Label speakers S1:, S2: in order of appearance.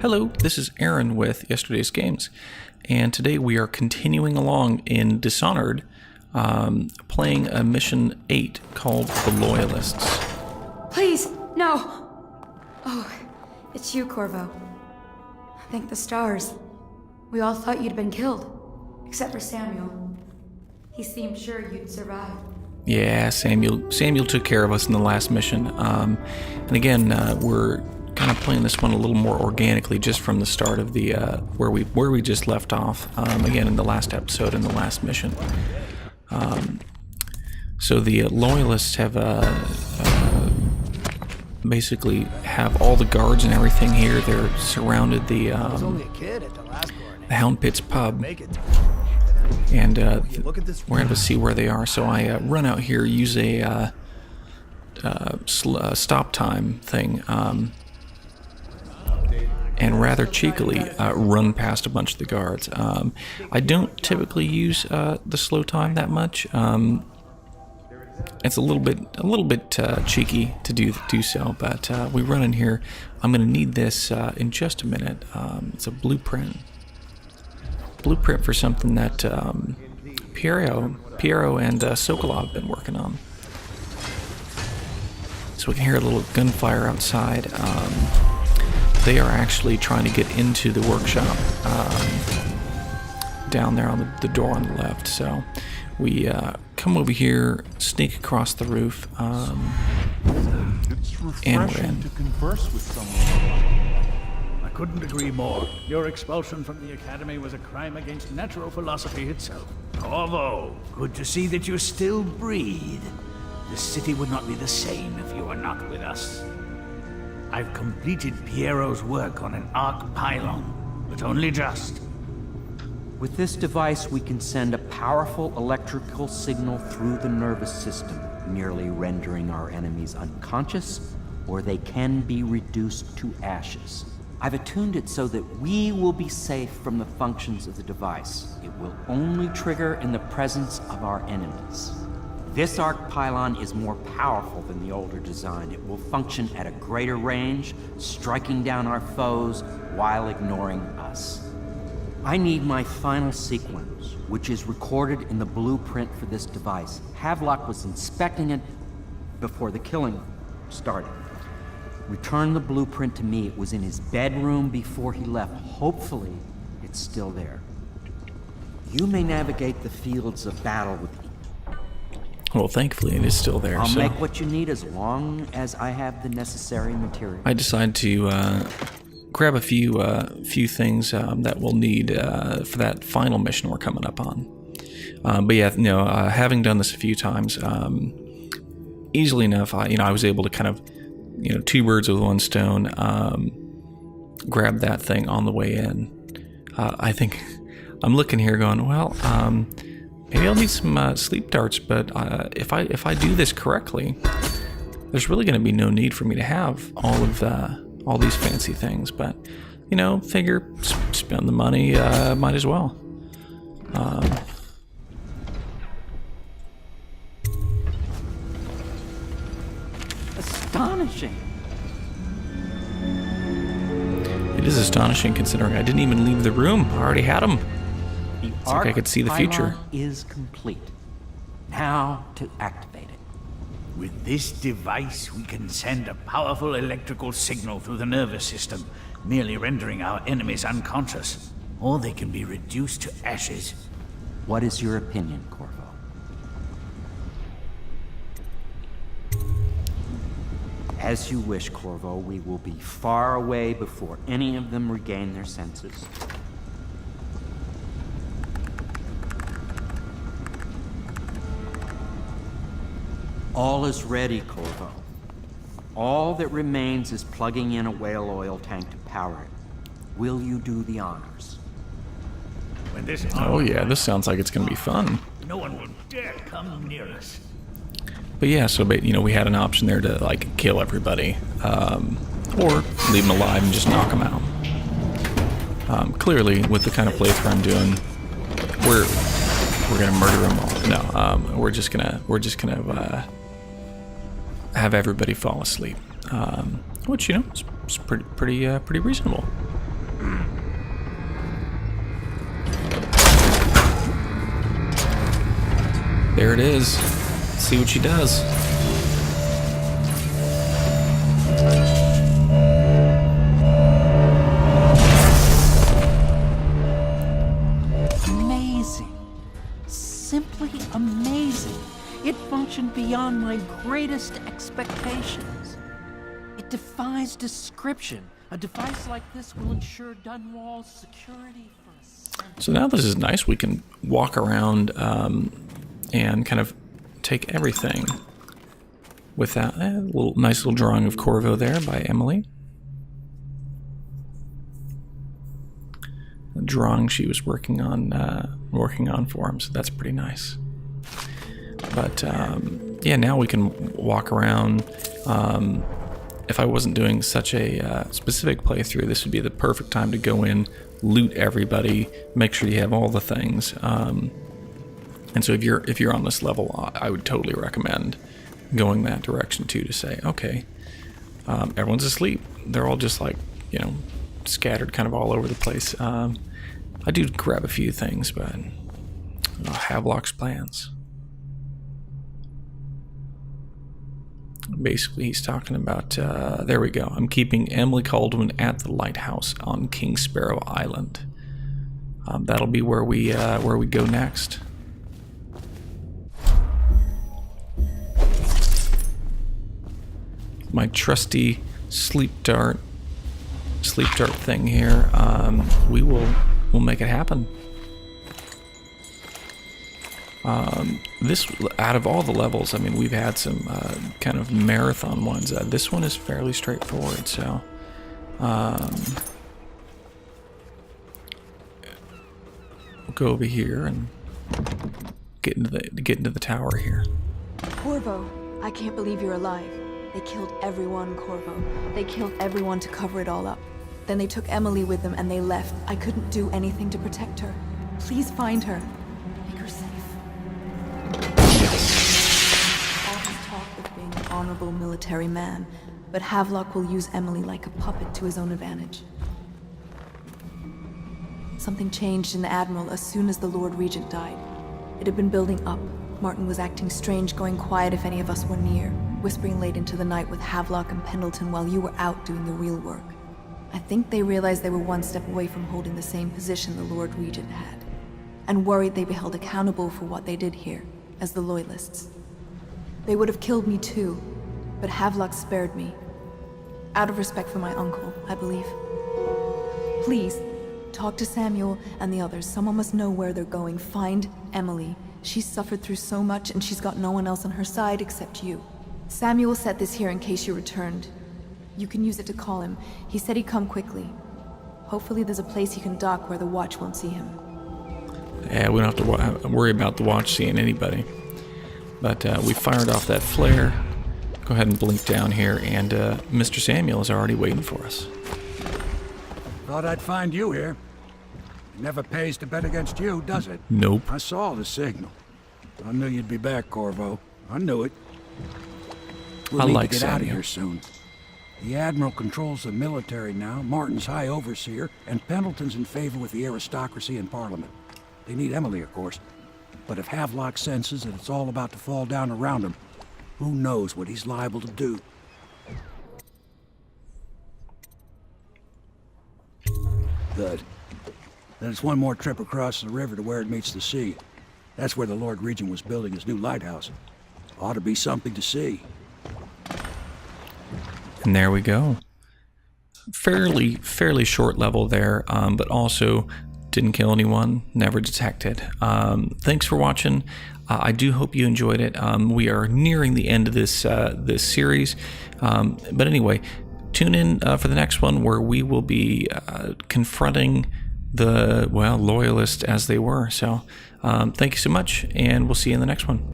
S1: Hello, this is Aaron with Yesterday's Games, and today we are continuing along in Dishonored, playing a mission 8 called The Loyalists.
S2: Please, no! Oh, it's you, Corvo. Thank the stars. We all thought you'd been killed, except for Samuel. He seemed sure you'd survive.
S1: Yeah, Samuel took care of us in the last mission. And again, we're kind of playing this one a little more organically just from the start of the where we just left off. Again, in the last episode, in the last mission. So the Loyalists have basically have all the guards and everything here. They're surrounded the Hound Pit's pub, and we're going to see where they are. So I run out here, use a stop time thing, and rather cheekily run past a bunch of the guards. I don't typically use the slow time that much. It's a little bit cheeky to do so, but we run in here. I'm going to need this in just a minute. It's a blueprint for something that Piero and Sokolov have been working on. So we can hear a little gunfire outside. They are actually trying to get into the workshop down there on the door on the left. So we come over here, sneak across the roof, and we're in.
S3: To converse with someone. I couldn't agree more. Your expulsion from the Academy was a crime against natural philosophy itself. Corvo, good to see that you still breathe. The city would not be the same if you were not with us. I've completed Piero's work on an arc pylon, but only just.
S4: With this device, we can send a powerful electrical signal through the nervous system, merely rendering our enemies unconscious, or they can be reduced to ashes. I've attuned it so that we will be safe from the functions of the device. It will only trigger in the presence of our enemies. This arc pylon is more powerful than the older design. It will function at a greater range, striking down our foes while ignoring us. I need my final sequence, which is recorded in the blueprint for this device. Havelock was inspecting it before the killing started. Return the blueprint to me. It was in his bedroom before he left. Hopefully, it's still there. You may navigate the fields of battle with me.
S1: Well, thankfully it is still there.
S4: I'll make what you need as long as I have the necessary material.
S1: I decided to grab a few things that we'll need for that final mission we're coming up on. But yeah, having done this a few times, easily enough, I was able to kind of, two birds with one stone, grab that thing on the way in. I think I'm looking here going, well, maybe I'll need some sleep darts, but if I do this correctly, there's really going to be no need for me to have all these fancy things. But figure spend the money, might as well.
S4: Astonishing.
S1: It is astonishing considering I didn't even leave the room. I already had them. It's like I could see the future.
S4: Is complete. Now to activate it.
S3: With this device, we can send a powerful electrical signal through the nervous system, merely rendering our enemies unconscious, or they can be reduced to ashes.
S4: What is your opinion, Corvo? As you wish, Corvo. We will be far away before any of them regain their senses. All is ready, Corvo. All that remains is plugging in a whale oil tank to power it. Will you do the honors?
S3: When this
S1: Oh yeah, this sounds like it's going to be fun.
S3: No one will dare come near us.
S1: But yeah, so we had an option there to kill everybody, or leave them alive and just knock them out. Clearly, with the kind of playthrough I'm doing, we're gonna murder them all. No, we're just gonna have everybody fall asleep, which is pretty reasonable. There it is. Let's see what she does.
S4: Amazing. Simply amazing. It functioned beyond my greatest expectations. It defies description. A device like this will ensure Dunwall's security for a century.
S1: So now this is nice. We can walk around and kind of take everything with that nice little drawing of Corvo there by Emily. A drawing she was working on for him, so that's pretty nice. But yeah, now we can walk around. If I wasn't doing such a specific playthrough, this would be the perfect time to go in, loot everybody, make sure you have all the things. And so if you're on this level, I would totally recommend going that direction too, to say, okay, everyone's asleep. They're all just like, you know, scattered kind of all over the place. I do grab a few things, but Havelock's plans. Basically, he's talking about, there we go. I'm keeping Emily Caldwin at the lighthouse on King Sparrow Island. That'll be where we go next. My trusty sleep dart thing here. We'll make it happen. This, out of all the levels, I mean, we've had some kind of marathon ones. This one is fairly straightforward, so we'll go over here and get into the tower here.
S5: Corvo, I can't believe you're alive. They killed everyone, Corvo. They killed everyone to cover it all up. Then they took Emily with them and they left. I couldn't do anything to protect her. Please find her. Make her safe. All his talk of being an honorable military man, but Havelock will use Emily like a puppet to his own advantage. Something changed in the Admiral as soon as the Lord Regent died. It had been building up. Martin was acting strange, going quiet if any of us were near, whispering late into the night with Havelock and Pendleton while you were out doing the real work. I think they realized they were one step away from holding the same position the Lord Regent had, and worried they'd be held accountable for what they did here, as the Loyalists. They would have killed me too, but Havelock spared me. Out of respect for my uncle, I believe. Please, talk to Samuel and the others. Someone must know where they're going. Find Emily. She's suffered through so much and she's got no one else on her side except you. Samuel set this here in case you returned. You can use it to call him. He said he'd come quickly. Hopefully there's a place he can dock where the watch won't see him.
S1: Yeah, we don't have to worry about the watch seeing anybody. But we fired off that flare. Go ahead and blink down here, and Mr. Samuel is already waiting for us.
S3: Thought I'd find you here. It never pays to bet against you, does it?
S1: Nope.
S3: I saw the signal. I knew you'd be back, Corvo. I knew it. We'll need to get out of here soon. The Admiral controls the military now, Martin's High Overseer, and Pendleton's in favor with the aristocracy and Parliament. They need Emily, of course. But if Havelock senses that it's all about to fall down around him, who knows what he's liable to do? Good. Then it's one more trip across the river to where it meets the sea. That's where the Lord Regent was building his new lighthouse. Ought to be something to see.
S1: And there we go. Fairly short level there, but also didn't kill anyone, never detected. Thanks for watching. I do hope you enjoyed it. We are nearing the end of this this series, but anyway, tune in for the next one where we will be confronting the Loyalists as they were. So thank you so much, and we'll see you in the next one.